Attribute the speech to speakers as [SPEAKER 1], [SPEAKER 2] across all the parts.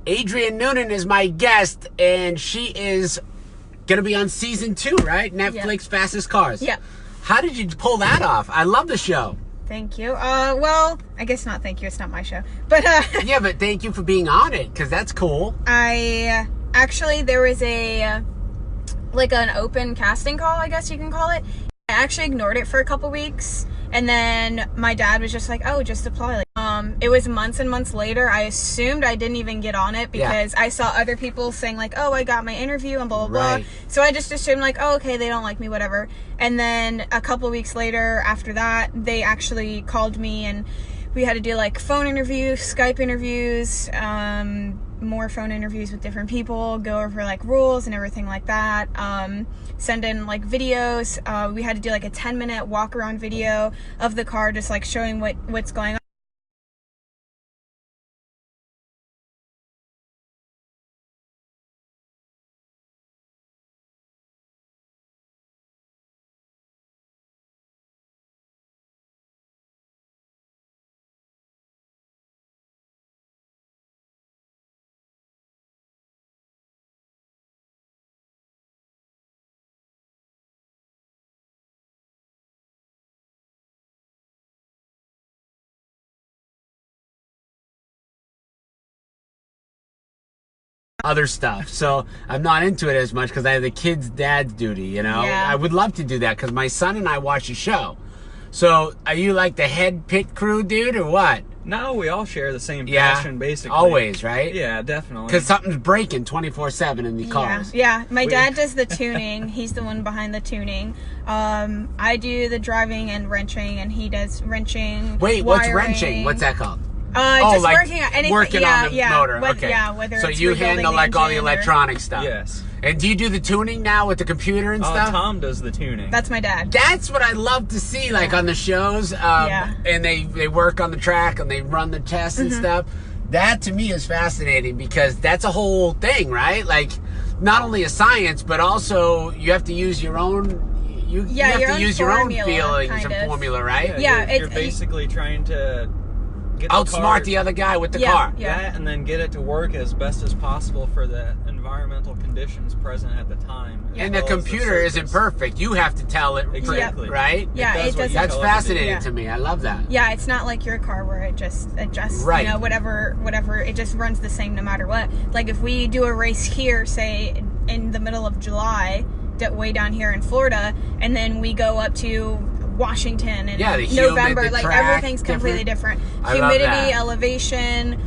[SPEAKER 1] Adriana Noonen is my guest, and she is going to be on season 2, right? Netflix Fastest Cars.
[SPEAKER 2] Yep.
[SPEAKER 1] How did you pull that off? I love the show.
[SPEAKER 2] Thank you. Well, I guess not thank you. It's not my show. But,
[SPEAKER 1] yeah, but thank you for being on it, because that's cool.
[SPEAKER 2] Actually, there was an open casting call, I guess you can call it. I actually ignored it for a couple weeks, and then my dad was just like, oh, just apply. It was months and months later. I assumed I didn't even get on it because I saw other people saying like, oh, I got my interview and blah, blah, blah. So I just assumed like, oh, okay, they don't like me, whatever. And then a couple weeks later after that, they actually called me and we had to do like phone interviews, Skype interviews, more phone interviews with different people, go over like rules and everything like that, send in like videos. We had to do like a 10-minute walk around video of the car, just like showing what's going on.
[SPEAKER 1] Other stuff, so I'm not into it as much because I have the kids' dad's duty, you know.
[SPEAKER 2] Yeah.
[SPEAKER 1] I would love to do that because my son and I watch the show. So are you like the head pit crew dude or what?
[SPEAKER 3] No, we all share the same passion, basically.
[SPEAKER 1] Always, right?
[SPEAKER 3] Yeah, definitely.
[SPEAKER 1] Because something's breaking 24/7 in the cars.
[SPEAKER 2] Yeah. My dad does the tuning. He's the one behind the tuning. I do the driving and wrenching, and he does wrenching.
[SPEAKER 1] Wait,
[SPEAKER 2] wiring.
[SPEAKER 1] what's wrenching? What's that called?
[SPEAKER 2] Just
[SPEAKER 1] like
[SPEAKER 2] working on anything.
[SPEAKER 1] Working on the motor. Okay.
[SPEAKER 2] Yeah, whether
[SPEAKER 1] so
[SPEAKER 2] it's
[SPEAKER 1] you
[SPEAKER 2] rebuilding
[SPEAKER 1] handle
[SPEAKER 2] the
[SPEAKER 1] like all the
[SPEAKER 2] engine
[SPEAKER 1] electronic stuff.
[SPEAKER 3] Yes.
[SPEAKER 1] And do you do the tuning now with the computer and stuff?
[SPEAKER 3] Tom does the tuning.
[SPEAKER 2] That's my dad.
[SPEAKER 1] That's what I love to see, like on the shows. And they work on the track and they run the tests and stuff. That to me is fascinating because that's a whole thing, right? Like not only a science, but also you have to use your own. You have to use your own feelings and formula, right?
[SPEAKER 2] Yeah,
[SPEAKER 3] you're basically trying to get
[SPEAKER 1] outsmart the other guy with the car.
[SPEAKER 3] Yeah, and then get it to work as best as possible for the environmental conditions present at the time.
[SPEAKER 1] And the computer isn't perfect. You have to tell it
[SPEAKER 3] exactly,
[SPEAKER 1] right?
[SPEAKER 2] Yeah, it does.
[SPEAKER 1] That's fascinating to me. I love that.
[SPEAKER 2] Yeah, it's not like your car where it just adjusts, you know, whatever, it just runs the same no matter what. Like if we do a race here, say in the middle of July, way down here in Florida, and then we go up to Washington in November, like everything's completely different. Humidity, elevation,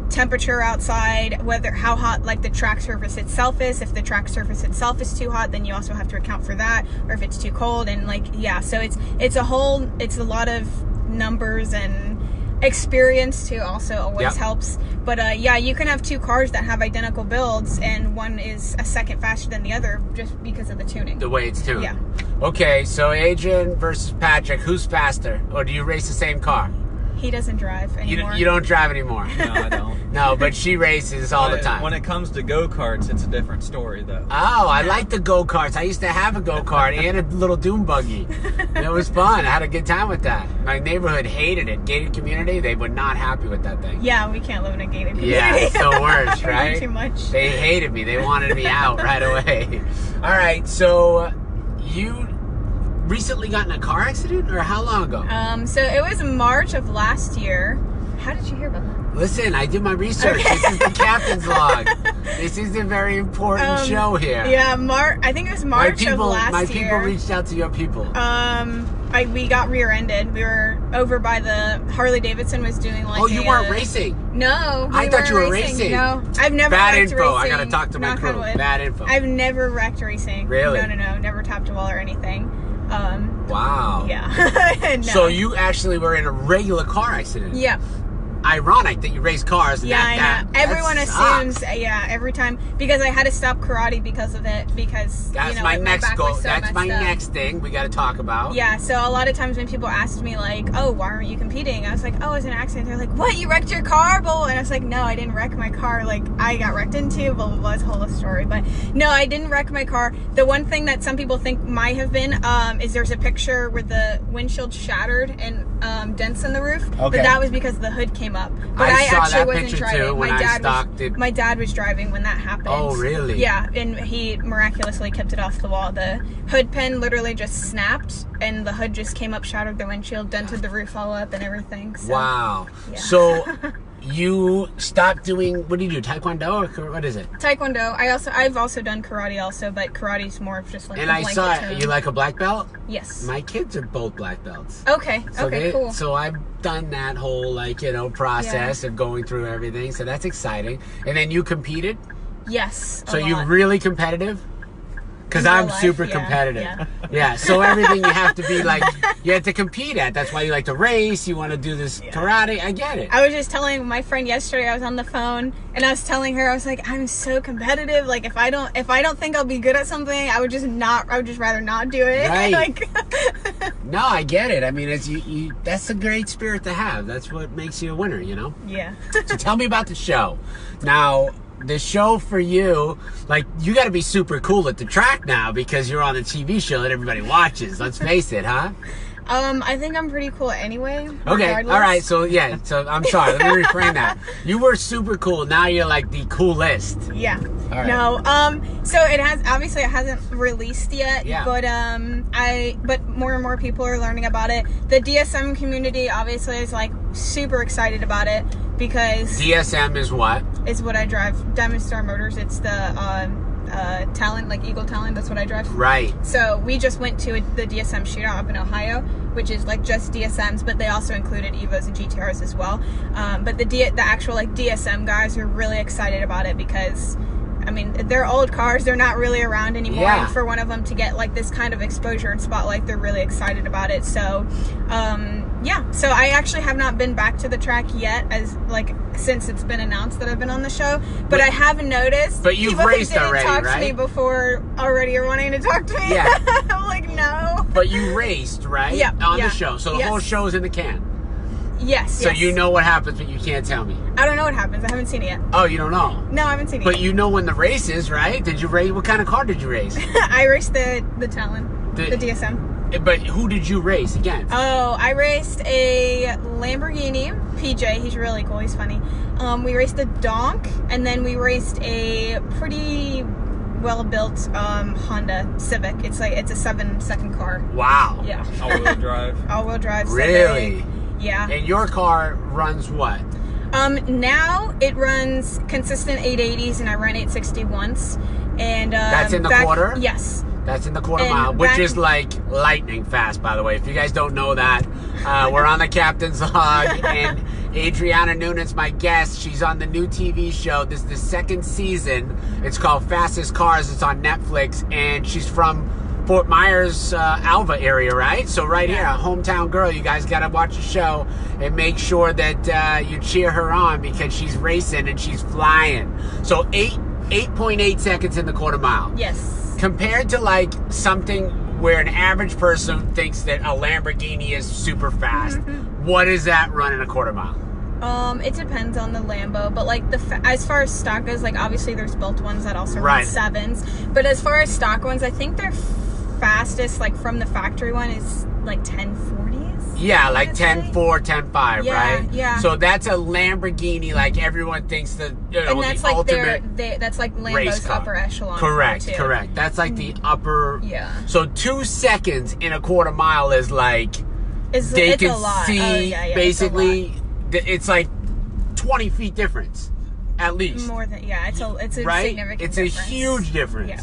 [SPEAKER 2] temperature outside, how hot like the track surface itself is. If the track surface itself is too hot, then you also have to account for that, or if it's too cold. And like so it's a lot of numbers, and experience too also always helps. But you can have two cars that have identical builds and one is a second faster than the other just because of the tuning,
[SPEAKER 1] the way it's tuned.
[SPEAKER 2] Yeah.
[SPEAKER 1] Okay, so Adrian versus Patrick, who's faster, or do you race the same car?
[SPEAKER 2] He doesn't drive anymore.
[SPEAKER 1] You don't drive anymore.
[SPEAKER 3] No, I don't.
[SPEAKER 1] No, but she races all the time.
[SPEAKER 3] When it comes to go-karts, it's a different story, though.
[SPEAKER 1] Oh, I like the go-karts. I used to have a go-kart and a little dune buggy. It was fun. I had a good time with that. My neighborhood hated it. Gated community, they were not happy with that thing.
[SPEAKER 2] Yeah, we can't live in a gated community.
[SPEAKER 1] Yeah, it's the worst, right?
[SPEAKER 2] Too much.
[SPEAKER 1] They hated me. They wanted me out right away. All right, so you recently got in a car accident, or how long ago?
[SPEAKER 2] So it was March of last year. How did you hear about that?
[SPEAKER 1] Listen, I did my research. This is the captain's log. This is a very important show here.
[SPEAKER 2] Yeah, I think it was March of last year.
[SPEAKER 1] My people reached out to your people.
[SPEAKER 2] We got rear-ended. We were over by the Harley Davidson was doing like.
[SPEAKER 1] Oh, you weren't racing?
[SPEAKER 2] No,
[SPEAKER 1] I thought you were racing.
[SPEAKER 2] No, I've never.
[SPEAKER 1] Bad
[SPEAKER 2] wrecked
[SPEAKER 1] info.
[SPEAKER 2] racing.
[SPEAKER 1] I gotta talk to my crew. Bad info.
[SPEAKER 2] I've never wrecked racing.
[SPEAKER 1] Really?
[SPEAKER 2] No. Never tapped a wall or anything.
[SPEAKER 1] Wow.
[SPEAKER 2] Yeah. No.
[SPEAKER 1] So you actually were in a regular car accident?
[SPEAKER 2] Yeah.
[SPEAKER 1] Ironic that you race cars. And
[SPEAKER 2] I know. Everyone assumes, every time, because I had to stop karate because of it, because
[SPEAKER 1] that's my next goal. That's my next thing we got to talk about.
[SPEAKER 2] Yeah, so a lot of times when people asked me like, oh, why aren't you competing? I was like, oh, it was an accident. They're like, what, you wrecked your car? Blah, blah. And I was like, no, I didn't wreck my car. Like, I got wrecked into, blah, blah, blah. It's a whole story. But no, I didn't wreck my car. The one thing that some people think might have been is there's a picture where the windshield shattered and dents in the roof. Okay. But that was because the hood came came up. But I
[SPEAKER 1] saw
[SPEAKER 2] actually
[SPEAKER 1] that
[SPEAKER 2] wasn't
[SPEAKER 1] picture
[SPEAKER 2] driving.
[SPEAKER 1] too when I stalked it.
[SPEAKER 2] My dad was driving when that happened.
[SPEAKER 1] Oh, really?
[SPEAKER 2] Yeah, and he miraculously kept it off the wall. The hood pin literally just snapped, and the hood just came up, shattered the windshield, dented the roof all up and everything. So,
[SPEAKER 1] wow.
[SPEAKER 2] Yeah.
[SPEAKER 1] So you stopped doing, what do you do, Taekwondo or what is it?
[SPEAKER 2] Taekwondo. I've also done karate also, but karate's more of just like
[SPEAKER 1] And
[SPEAKER 2] a
[SPEAKER 1] I
[SPEAKER 2] blanket
[SPEAKER 1] saw
[SPEAKER 2] term.
[SPEAKER 1] you like a black belt?
[SPEAKER 2] Yes.
[SPEAKER 1] My kids are both black belts.
[SPEAKER 2] Okay. Cool.
[SPEAKER 1] So I've done that whole process of going through everything. So that's exciting. And then you competed?
[SPEAKER 2] Yes.
[SPEAKER 1] So you really competitive? Because
[SPEAKER 2] In real
[SPEAKER 1] I'm
[SPEAKER 2] life,
[SPEAKER 1] super
[SPEAKER 2] yeah,
[SPEAKER 1] competitive.
[SPEAKER 2] yeah.
[SPEAKER 1] Yeah. So everything you have to be like, you have to compete at. That's why you like to race. You want to do this karate. I get it.
[SPEAKER 2] I was just telling my friend yesterday, I was on the phone and I was telling her, I was like, I'm so competitive. Like if I don't think I'll be good at something, I would just rather not do it.
[SPEAKER 1] Right.
[SPEAKER 2] Like
[SPEAKER 1] No, I get it. I mean, it's you that's a great spirit to have. That's what makes you a winner, you know?
[SPEAKER 2] Yeah.
[SPEAKER 1] So tell me about the show. Now, the show for you, like, you got to be super cool at the track now because you're on a TV show that everybody watches. Let's face it, huh?
[SPEAKER 2] I think I'm pretty cool anyway.
[SPEAKER 1] Okay,
[SPEAKER 2] regardless.
[SPEAKER 1] all right. So I'm sorry. Let me reframe that. You were super cool. Now you're like the coolest.
[SPEAKER 2] Yeah.
[SPEAKER 1] All right.
[SPEAKER 2] No. So it hasn't released yet.
[SPEAKER 1] Yeah.
[SPEAKER 2] But more and more people are learning about it. The DSM community obviously is like super excited about it because
[SPEAKER 1] DSM is what?
[SPEAKER 2] Is what I drive. Diamond Star Motors. It's the Talon, like Eagle Talon. That's what I drive.
[SPEAKER 1] Right.
[SPEAKER 2] So we just went to the DSM shootout up in Ohio, which is like just DSMs, but they also included Evos and GTRs as well. But the actual like DSM guys are really excited about it because, I mean, they're old cars. They're not really around anymore.
[SPEAKER 1] Yeah.
[SPEAKER 2] And for one of them to get like this kind of exposure and spotlight, they're really excited about it. So, so I actually have not been back to the track yet since it's been announced that I've been on the show, but I have noticed.
[SPEAKER 1] But you've raced already,
[SPEAKER 2] talk
[SPEAKER 1] right?
[SPEAKER 2] to me before already or wanting to talk to me.
[SPEAKER 1] Yeah.
[SPEAKER 2] I'm like, no.
[SPEAKER 1] But you raced, right?
[SPEAKER 2] Yeah.
[SPEAKER 1] On the show. So the whole show is in the can.
[SPEAKER 2] Yes.
[SPEAKER 1] So you know what happens, but you can't tell me.
[SPEAKER 2] I don't know what happens. I haven't seen it yet.
[SPEAKER 1] Oh, you don't know?
[SPEAKER 2] No, I haven't seen it
[SPEAKER 1] But
[SPEAKER 2] yet.
[SPEAKER 1] you know when the race is, right? Did you race? What kind of car did you race?
[SPEAKER 2] I raced the Talon, the DSM.
[SPEAKER 1] But who did you race against?
[SPEAKER 2] Oh, I raced a Lamborghini PJ. He's really cool. He's funny. We raced a Donk, and then we raced a pretty well-built Honda Civic. It's a 7-second car.
[SPEAKER 1] Wow.
[SPEAKER 2] Yeah.
[SPEAKER 3] All-wheel drive.
[SPEAKER 2] All-wheel drive.
[SPEAKER 1] Really?
[SPEAKER 2] Civic. Yeah.
[SPEAKER 1] And your car runs what?
[SPEAKER 2] Now it runs consistent 880s, and I ran 861s. And
[SPEAKER 1] that's in the quarter?
[SPEAKER 2] Yes.
[SPEAKER 1] That's in the quarter mile, which is like lightning fast, by the way. If you guys don't know that, we're on the Captain's Log, and Adriana Noonen's my guest. She's on the new TV show. This is the second season. It's called Fastest Cars. It's on Netflix, and she's from Fort Myers, Alva area, right? So right here, a hometown girl. You guys got to watch the show and make sure that you cheer her on because she's racing and she's flying. So 8.8 seconds in the quarter mile.
[SPEAKER 2] Yes.
[SPEAKER 1] Compared to like something where an average person thinks that a Lamborghini is super fast, what is that running a quarter mile?
[SPEAKER 2] It depends on the Lambo, but like as far as stock goes, like obviously there's built ones that also run 7s, but as far as stock ones, I think their fastest like from the factory one is like 1040s.
[SPEAKER 1] Yeah, like 10.4, 10.5, right?
[SPEAKER 2] Yeah.
[SPEAKER 1] So that's a Lamborghini, like everyone thinks that,
[SPEAKER 2] and that's
[SPEAKER 1] the
[SPEAKER 2] like
[SPEAKER 1] ultimate
[SPEAKER 2] that's like Lambo's upper echelon.
[SPEAKER 1] Correct. That's like the upper.
[SPEAKER 2] Yeah.
[SPEAKER 1] So 2 seconds in a quarter mile is like
[SPEAKER 2] it's
[SPEAKER 1] they
[SPEAKER 2] a
[SPEAKER 1] can
[SPEAKER 2] lot.
[SPEAKER 1] see basically it's like 20 feet difference at least.
[SPEAKER 2] More than it's a
[SPEAKER 1] right?
[SPEAKER 2] significant
[SPEAKER 1] It's
[SPEAKER 2] difference.
[SPEAKER 1] a huge difference.
[SPEAKER 2] Yeah.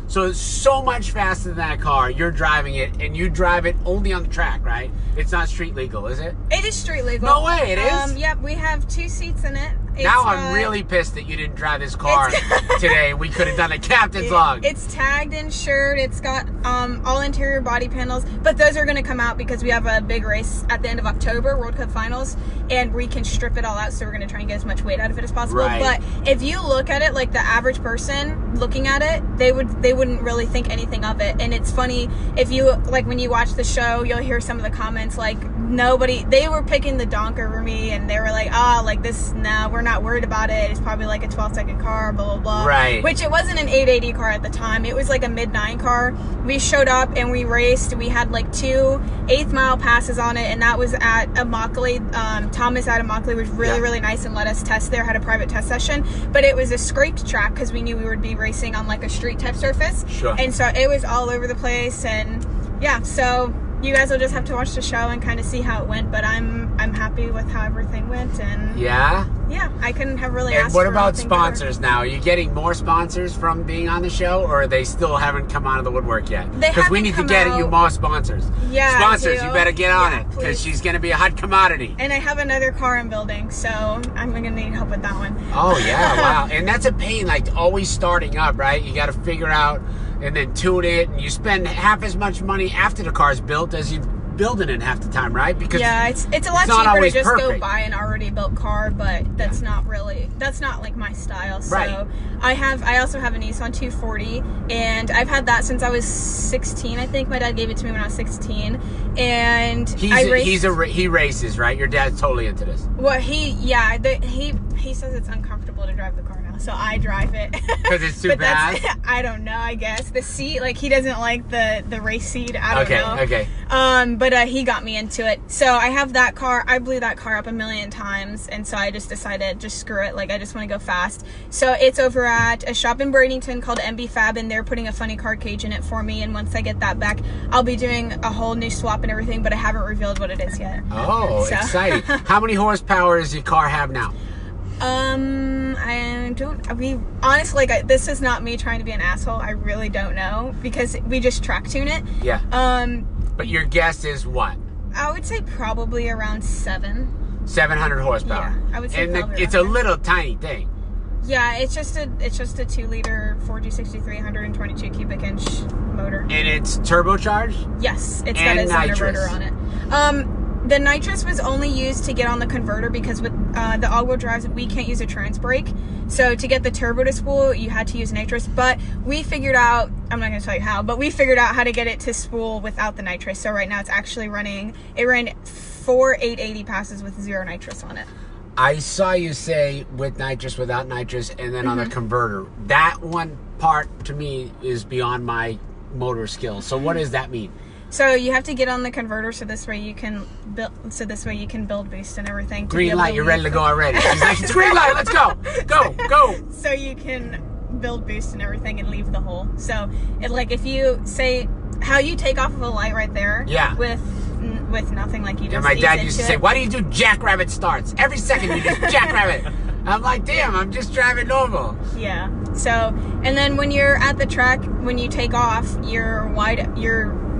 [SPEAKER 1] So it's so much faster than that car. You're driving it, and you drive it only on the track, right? It's not street legal, is it?
[SPEAKER 2] It is street legal.
[SPEAKER 1] No way, it is?
[SPEAKER 2] Yep, we have 2 seats in it.
[SPEAKER 1] Now I'm really pissed that you didn't drive this car today. We could have done a captain's log.
[SPEAKER 2] It's tagged, insured. It's got all interior body panels, but those are going to come out because we have a big race at the end of October, World Cup Finals, and we can strip it all out. So we're going to try and get as much weight out of it as possible.
[SPEAKER 1] Right.
[SPEAKER 2] But if you look at it, like the average person looking at it, they wouldn't really think anything of it. And it's funny if you like when you watch the show, you'll hear some of the comments like they were picking the donk over me, and they were like, this, no, we're not worried about it. It's probably like a 12-second car, blah, blah, blah.
[SPEAKER 1] Right.
[SPEAKER 2] Which it wasn't an 880 car at the time. It was like a mid-9 car. We showed up and we raced. We had like 2 eighth-mile passes on it, and that was at Immokalee. Thomas at Immokalee was really nice and let us test there, had a private test session. But it was a scraped track because we knew we would be racing on like a street-type surface.
[SPEAKER 1] Sure.
[SPEAKER 2] And so it was all over the place, and yeah, so you guys will just have to watch the show and kind of see how it went, but I'm happy with how everything went, and
[SPEAKER 1] yeah,
[SPEAKER 2] I couldn't have really
[SPEAKER 1] and
[SPEAKER 2] asked
[SPEAKER 1] what
[SPEAKER 2] for
[SPEAKER 1] about
[SPEAKER 2] anything
[SPEAKER 1] sponsors
[SPEAKER 2] better.
[SPEAKER 1] now? Are you getting more sponsors from being on the show, or they still haven't come out of the woodwork yet? Because we need to get you more sponsors.
[SPEAKER 2] Yeah,
[SPEAKER 1] sponsors, you better get on it, because
[SPEAKER 2] please.
[SPEAKER 1] she's going to be a hot commodity.
[SPEAKER 2] And I have another car I'm building, so I'm going to need help with that one.
[SPEAKER 1] Oh yeah, wow. And that's a pain, like always starting up, right? You got to figure out and then tune it, and you spend half as much money after the car's built as you building it half the time, right? Because
[SPEAKER 2] it's a lot cheaper to just go buy an already built car, but that's not like my style. So
[SPEAKER 1] right.
[SPEAKER 2] I also have a Nissan 240, and I've had that since I was 16. I think my dad gave it to me when I was 16, and he races, right? Your dad's totally into this. Well, he says it's uncomfortable to drive the car now, so I drive it.
[SPEAKER 1] Because it's too bad?
[SPEAKER 2] I don't know, I guess. The seat, like, he doesn't like the race seat. I don't know.
[SPEAKER 1] Okay.
[SPEAKER 2] But he got me into it. So I have that car. I blew that car up a million times, and so I just decided, just screw it. Like, I just want to go fast. So it's over at a shop in Bradenton called MB Fab, and they're putting a funny car cage in it for me, and once I get that back, I'll be doing a whole new swap and everything, but I haven't revealed what it is yet.
[SPEAKER 1] Oh, so. Exciting. How many horsepower does your car have now?
[SPEAKER 2] Honestly, this is not me trying to be an asshole. I really don't know, because we just track tune it.
[SPEAKER 1] Yeah. But your guess is what?
[SPEAKER 2] I would say probably around 700
[SPEAKER 1] horsepower.
[SPEAKER 2] Yeah, I would say.
[SPEAKER 1] And it's a little tiny thing.
[SPEAKER 2] Yeah, it's just a 2-liter 4G63 122 cubic inch motor.
[SPEAKER 1] And it's turbocharged?
[SPEAKER 2] Yes, it's got a Zenderrotor on it. The nitrous was only used to get on the converter, because with the all-wheel drives, we can't use a trans brake. So to get the turbo to spool, you had to use nitrous. But we figured out, I'm not going to tell you how, but we figured out how to get it to spool without the nitrous. So right now it's actually it ran 4 880 passes with 0 nitrous on it.
[SPEAKER 1] I saw you say with nitrous, without nitrous, and then on the converter. That one part to me is beyond my motor skills. So what does that mean?
[SPEAKER 2] So you have to get on the converter, so this way you can build boost and everything.
[SPEAKER 1] Green light, you're ready to go already. She's like, it's green light, let's go. Go.
[SPEAKER 2] So you can build boost and everything and leave the hole. So if you say how you take off of a light right there.
[SPEAKER 1] Yeah.
[SPEAKER 2] With nothing, like you just.
[SPEAKER 1] And my dad used to say, why do you do jackrabbit starts? Every second you do jackrabbit. I'm like, damn, I'm just driving normal.
[SPEAKER 2] Yeah. So, and then when you're at the track, when you take off,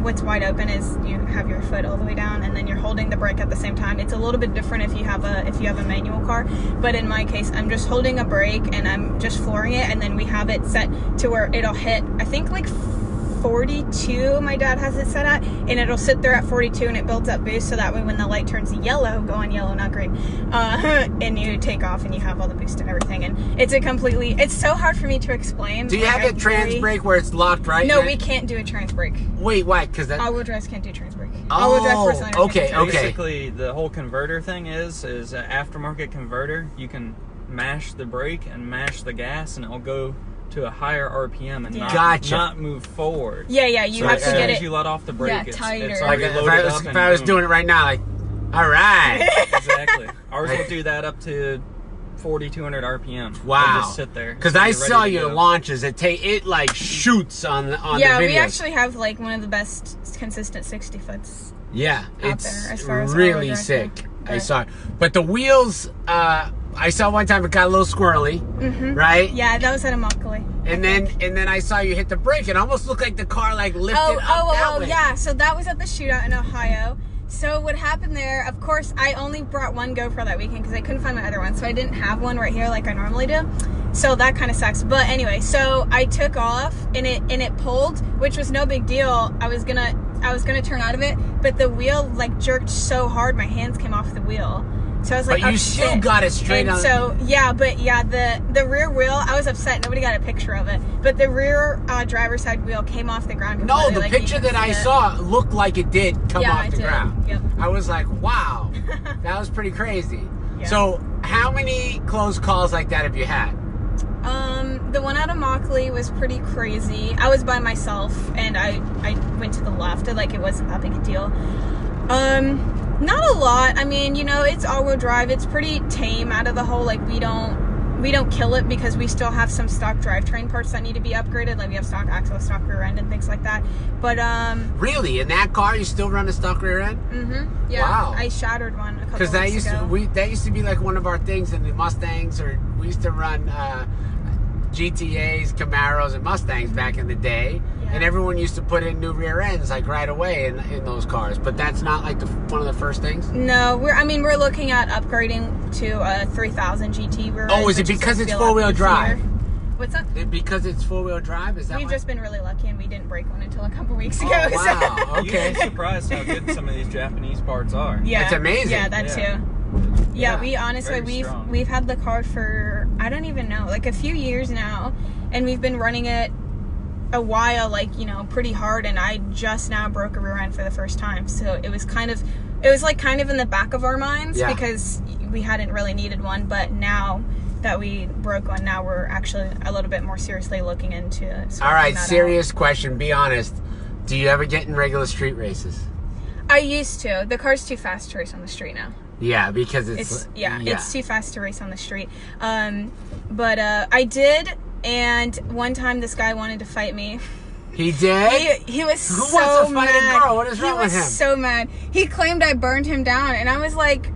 [SPEAKER 2] what's wide open is you have your foot all the way down, and then you're holding the brake at the same time. It's a little bit different if you have a manual car, but in my case, I'm just holding a brake and I'm just flooring it, and then we have it set to where it'll hit, I think, like 42, my dad has it set at, and it'll sit there at 42, and it builds up boost, so that way when the light turns yellow, go on yellow, not green, and you take off and you have all the boost and everything. And it's so hard for me to explain.
[SPEAKER 1] Do you have a trans brake where it's locked, right?
[SPEAKER 2] No, we can't do a trans brake.
[SPEAKER 1] Wait, why? Because
[SPEAKER 2] all-wheel drives can't do trans brake.
[SPEAKER 1] Oh, okay.
[SPEAKER 3] Basically, the whole converter thing is an aftermarket converter. You can mash the brake and mash the gas, and it'll go to a higher RPM and not move forward.
[SPEAKER 2] Yeah, you have to get it.
[SPEAKER 3] As soon as you let off the brake, it's already
[SPEAKER 1] like
[SPEAKER 3] loaded up.
[SPEAKER 1] If I was doing it right now, like, all right.
[SPEAKER 3] Exactly. Ours will do that up to 4,200 RPM.
[SPEAKER 1] Wow.
[SPEAKER 3] It'll just sit there.
[SPEAKER 1] Because I saw your launches. It like shoots on the videos.
[SPEAKER 2] Yeah, we actually have like one of the best consistent 60 foots.
[SPEAKER 1] Yeah, it's
[SPEAKER 2] there, as far as
[SPEAKER 1] really sick. I saw it. But the wheels, I saw one time it got a little squirrely, right?
[SPEAKER 2] Yeah, that was at Immokalee.
[SPEAKER 1] And then I saw you hit the brake. It almost looked like the car like lifted up that way.
[SPEAKER 2] Yeah. So that was at the shootout in Ohio. So what happened there, of course, I only brought one GoPro that weekend because I couldn't find my other one. So I didn't have one right here like I normally do. So that kind of sucks. But anyway, so I took off and it pulled, which was no big deal. I was gonna turn out of it, but the wheel like jerked so hard my hands came off the wheel. So I was like,
[SPEAKER 1] but you still got it straight on.
[SPEAKER 2] So yeah, but yeah, the rear wheel, I was upset. Nobody got a picture of it, but the rear driver's side wheel came off the ground.
[SPEAKER 1] No, the picture that I saw looked like it did come off the ground.
[SPEAKER 2] Yep.
[SPEAKER 1] I was like, wow, that was pretty crazy.
[SPEAKER 2] Yeah.
[SPEAKER 1] So how many close calls like that have you had?
[SPEAKER 2] The one out of Mockley was pretty crazy. I was by myself and I went to the left. Like, it wasn't that big a deal. Not a lot. I mean, you know, it's all-wheel drive. It's pretty tame out of the whole. Like, we don't kill it because we still have some stock drivetrain parts that need to be upgraded. Like, we have stock axle, stock rear end, and things like that. But
[SPEAKER 1] really, in that car, you still run a stock rear end?
[SPEAKER 2] Mm-hmm. Yeah. Wow. I shattered one a couple weeks ago.
[SPEAKER 1] That used to be like one of our things in the Mustangs, or we used to run GTAs, Camaros, and Mustangs back in the day. Yeah. And everyone used to put in new rear ends like right away in those cars. But that's not like one of the first things?
[SPEAKER 2] No, we're looking at upgrading to a 3000 GT rear end.
[SPEAKER 1] Oh, is it because it's four-wheel drive?
[SPEAKER 2] What's that?
[SPEAKER 1] Because it's four-wheel drive? Is that
[SPEAKER 2] We've just been really lucky and we didn't break one until a couple weeks ago.
[SPEAKER 1] Oh, wow. Okay.
[SPEAKER 3] You'd be surprised how good some of these Japanese parts are.
[SPEAKER 2] Yeah.
[SPEAKER 1] It's amazing.
[SPEAKER 2] Yeah, that too. Yeah, we honestly, we've had the car for, I don't even know, like a few years now, and we've been running it a while, like, you know, pretty hard, and I just now broke a rear end for the first time. So it was like kind of in the back of our minds because we hadn't really needed one, but now that we broke one, now we're actually a little bit more seriously looking into it.
[SPEAKER 1] All right, serious question, be honest. Do you ever get in regular street races?
[SPEAKER 2] I used to. The car's too fast to race on the street now.
[SPEAKER 1] Yeah, because it's
[SPEAKER 2] too fast to race on the street. But I did, and one time this guy wanted to fight me.
[SPEAKER 1] He did?
[SPEAKER 2] He was
[SPEAKER 1] Who
[SPEAKER 2] so
[SPEAKER 1] wants to fight
[SPEAKER 2] mad.
[SPEAKER 1] a girl? What is wrong with him?
[SPEAKER 2] He was so mad. He claimed I burned him down, and I was like,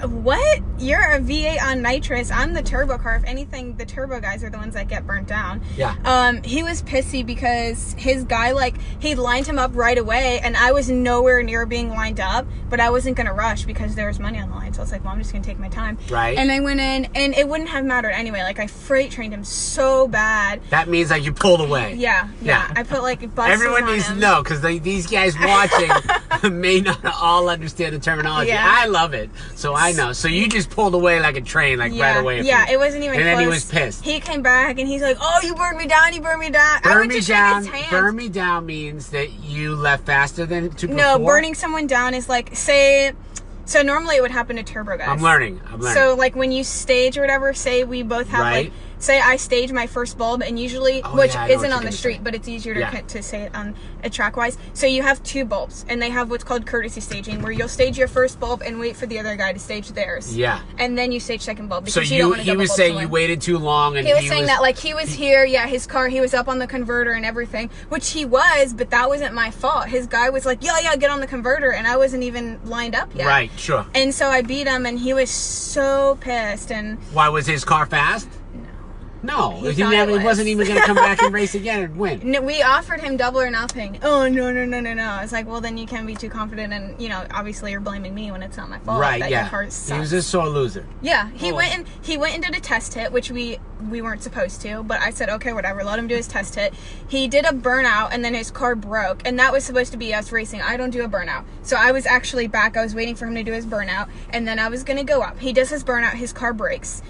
[SPEAKER 2] what? You're a V8 on nitrous. I'm the turbo car. If anything, the turbo guys are the ones that get burnt down.
[SPEAKER 1] Yeah.
[SPEAKER 2] He was pissy because his guy, like, he lined him up right away, and I was nowhere near being lined up, but I wasn't going to rush because there was money on the line. So I was like, well, I'm just going to take my time.
[SPEAKER 1] Right.
[SPEAKER 2] And I went in, and it wouldn't have mattered anyway. Like, I freight trained him so bad.
[SPEAKER 1] That means, like, you pulled away.
[SPEAKER 2] Yeah. I put, like, buses
[SPEAKER 1] Everyone
[SPEAKER 2] on
[SPEAKER 1] needs
[SPEAKER 2] him.
[SPEAKER 1] to know, because these guys watching may not all understand the terminology.
[SPEAKER 2] Yeah.
[SPEAKER 1] I love it, so I know. So you just pulled away like a train, like right away.
[SPEAKER 2] Yeah, it wasn't even
[SPEAKER 1] close.
[SPEAKER 2] close.
[SPEAKER 1] And then he was pissed.
[SPEAKER 2] He came back and he's like, oh, you burned me down, you burned me down. I went to shake his hand.
[SPEAKER 1] Burn me down means that you left faster than to before?
[SPEAKER 2] No, burning someone down is like, say, so normally it would happen to turbo guys.
[SPEAKER 1] I'm learning.
[SPEAKER 2] So like when you stage or whatever, say we both have like, say I stage my first bulb, and usually, which isn't on the street, but it's easier to say it on a track wise. So you have two bulbs, and they have what's called courtesy staging, where you'll stage your first bulb and wait for the other guy to stage theirs.
[SPEAKER 1] Yeah.
[SPEAKER 2] And then you stage second bulb.
[SPEAKER 1] So he was saying you waited too long, and
[SPEAKER 2] he was saying that like he was here, his car, he was up on the converter and everything, which he was, but that wasn't my fault. His guy was like, yeah, get on the converter, and I wasn't even lined up yet.
[SPEAKER 1] Right, sure.
[SPEAKER 2] And so I beat him, and he was so pissed. And
[SPEAKER 1] why was his car fast? No, he wasn't even going to come back and race again and win.
[SPEAKER 2] No, we offered him double or nothing. Oh, no. I was like, well, then you can't be too confident, and, you know, obviously you're blaming me when it's not my fault.
[SPEAKER 1] Right,
[SPEAKER 2] that your car sucks.
[SPEAKER 1] He was a sore loser.
[SPEAKER 2] Yeah, he went and did a test hit, which we weren't supposed to, but I said, okay, whatever, let him do his test hit. He did a burnout, and then his car broke, and that was supposed to be us racing. I don't do a burnout. So I was actually back. I was waiting for him to do his burnout, and then I was going to go up. He does his burnout, his car breaks.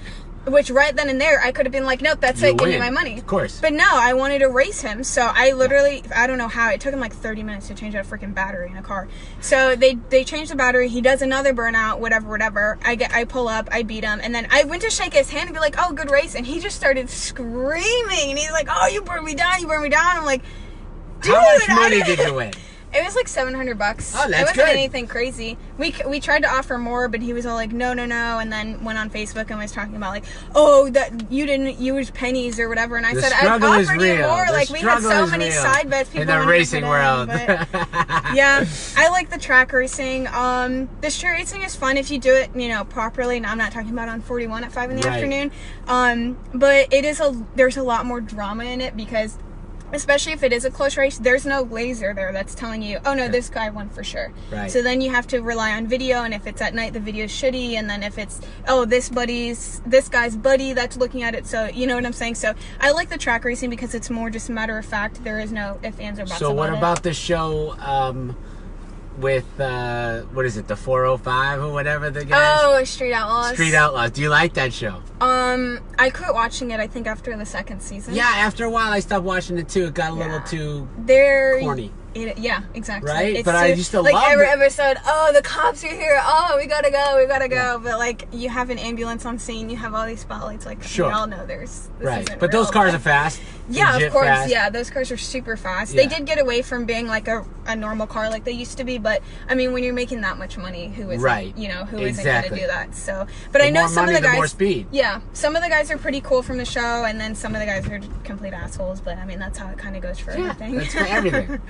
[SPEAKER 2] Which right then and there, I could have been like, nope, that's it, give me my money.
[SPEAKER 1] Of course.
[SPEAKER 2] But no, I wanted to race him, so I literally, I don't know how, it took him like 30 minutes to change out a freaking battery in a car. So they changed the battery, he does another burnout, whatever. I pull up, I beat him, and then I went to shake his hand and be like, oh, good race, and he just started screaming, and he's like, oh, you burned me down. I'm like, dude.
[SPEAKER 1] How much money did you win?
[SPEAKER 2] It was like $700.
[SPEAKER 1] Oh, that's
[SPEAKER 2] good. It wasn't
[SPEAKER 1] good.
[SPEAKER 2] anything crazy. We tried to offer more, but he was all like, no, and then went on Facebook and was talking about like, oh, that you didn't use pennies or whatever, and I said, I offered you more. Like, we had so many side bets people
[SPEAKER 1] in the racing world.
[SPEAKER 2] But, yeah, I like the track racing. The street racing is fun if you do it, you know, properly. And I'm not talking about on 41 at 5 in the afternoon. But there's a lot more drama in it because, especially if it is a close race, there's no laser there that's telling you, oh no, this guy won for sure.
[SPEAKER 1] Right.
[SPEAKER 2] So then you have to rely on video, and if it's at night, the video's shitty, and then if it's, oh, this guy's buddy that's looking at it, so you know what I'm saying? So I like the track racing because it's more just a matter of fact. There is no ifs, ands, or buts.
[SPEAKER 1] So what about the show with what is it, the 405 or whatever the guys?
[SPEAKER 2] Oh, Street Outlaws.
[SPEAKER 1] Street Outlaws. Do you like that show?
[SPEAKER 2] I quit watching it, I think, after the second season.
[SPEAKER 1] Yeah, after a while I stopped watching it too. It got a little too corny.
[SPEAKER 2] Yeah, exactly.
[SPEAKER 1] Right?
[SPEAKER 2] It's
[SPEAKER 1] but I used to love
[SPEAKER 2] like every
[SPEAKER 1] it.
[SPEAKER 2] episode, oh, the cops are here. Oh, we gotta go. Yeah. But like, you have an ambulance on scene. You have all these spotlights. Like, we all know this
[SPEAKER 1] right.
[SPEAKER 2] isn't
[SPEAKER 1] but
[SPEAKER 2] real,
[SPEAKER 1] those cars are fast.
[SPEAKER 2] Yeah, of course.
[SPEAKER 1] Fast.
[SPEAKER 2] Yeah, those cars are super fast.
[SPEAKER 1] Yeah.
[SPEAKER 2] They did get away from being like a normal car like they used to be. But I mean, when you're making that much money, who isn't?
[SPEAKER 1] Right.
[SPEAKER 2] You know, who isn't going to do that? So, but
[SPEAKER 1] the
[SPEAKER 2] I know
[SPEAKER 1] more
[SPEAKER 2] some
[SPEAKER 1] money,
[SPEAKER 2] of the guys.
[SPEAKER 1] The more speed.
[SPEAKER 2] Yeah, some of the guys are pretty cool from the show, and then some of the guys are complete assholes. But I mean, that's how it kind of goes for everything.
[SPEAKER 1] That's for everything.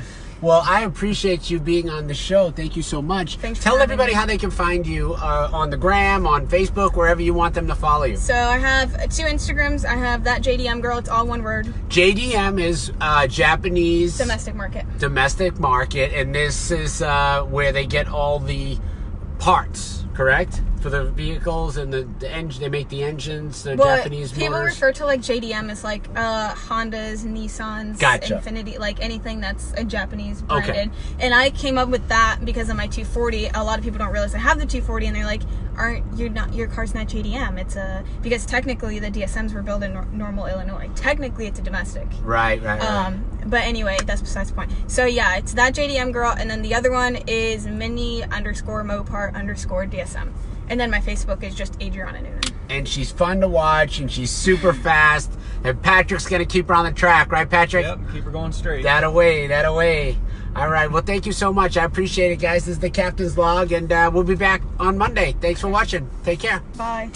[SPEAKER 1] Well, I appreciate you being on the show. Thank you so much.
[SPEAKER 2] Thanks.
[SPEAKER 1] Tell everybody how they can find you on the gram, on Facebook, wherever you want them to follow you.
[SPEAKER 2] So I have 2 Instagrams. I have that JDM girl. It's all one word.
[SPEAKER 1] JDM is Japanese
[SPEAKER 2] Domestic market.
[SPEAKER 1] Domestic market, and this is where they get all the parts, correct? For the vehicles and the engine, they make the engines, the Japanese
[SPEAKER 2] people
[SPEAKER 1] motors.
[SPEAKER 2] refer to like JDM as like Hondas, Nissans, Infiniti, like anything that's a Japanese branded.
[SPEAKER 1] Okay.
[SPEAKER 2] And I came up with that because of my 240. A lot of people don't realize I have the 240, and they're like, your car's not JDM? It's because technically the DSMs were built in Normal, Illinois. Technically, it's a domestic.
[SPEAKER 1] Right.
[SPEAKER 2] But anyway, that's besides the point. So yeah, it's that JDM girl, and then the other one is Mini_Mopar_DSM. And then my Facebook is just Adriana Noonen.
[SPEAKER 1] And she's fun to watch, and she's super fast. And Patrick's going to keep her on the track, right, Patrick?
[SPEAKER 3] Yep, keep her going straight.
[SPEAKER 1] That away. All right, well, thank you so much. I appreciate it, guys. This is the Captain's Log, and we'll be back on Monday. Thanks for watching. Take care.
[SPEAKER 2] Bye.